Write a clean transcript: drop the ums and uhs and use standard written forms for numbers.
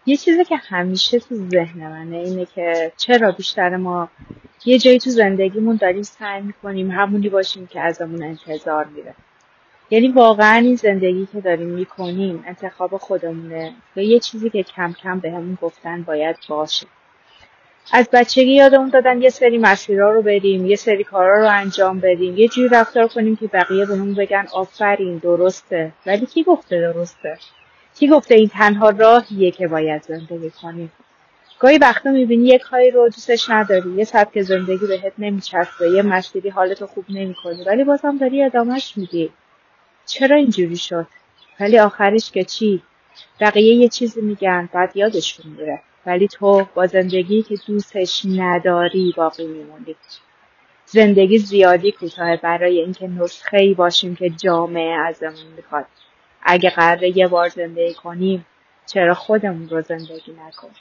یه چیزی که همیشه تو ذهن منه اینه که چرا بیشتر ما یه جایی تو زندگیمون داریم سعی میکنیم همونی باشیم که ازمون انتظار میره. یعنی واقعا این زندگی که داریم میکنیم انتخاب خودمونه و یه چیزی که کم کم بهمون گفتن باید باشه. از بچگی یادمون دادن یه سری مسیرها رو بریم، یه سری کارا رو انجام بدیم، یه جوری رفتار کنیم که بقیه بهمون بگن آفرین درسته. ولی کی گفته درسته؟ کی گفته این تنها راهیه که باید زندگی کنیم؟ گاهی وقتا میبینی یه کاری رو دوستش نداری، یه سبک زندگی بهت نمیچسبه، یه مسیری حالتو خوب نمیکنه، ولی بازم داری ادامهش میدی. چرا اینجوری شد؟ ولی آخرش که چی؟ بقیه یه چیزی میگن بعد یادشون میره، ولی تو با زندگی که دوستش نداری باقی میمونی. زندگی زیادی کوتاه برای اینکه نسخه‌ای باشیم که جامعه ازمون میخواد. اگه قراره یه بار زندگی کنیم چرا خودمون رو زندگی نکنیم؟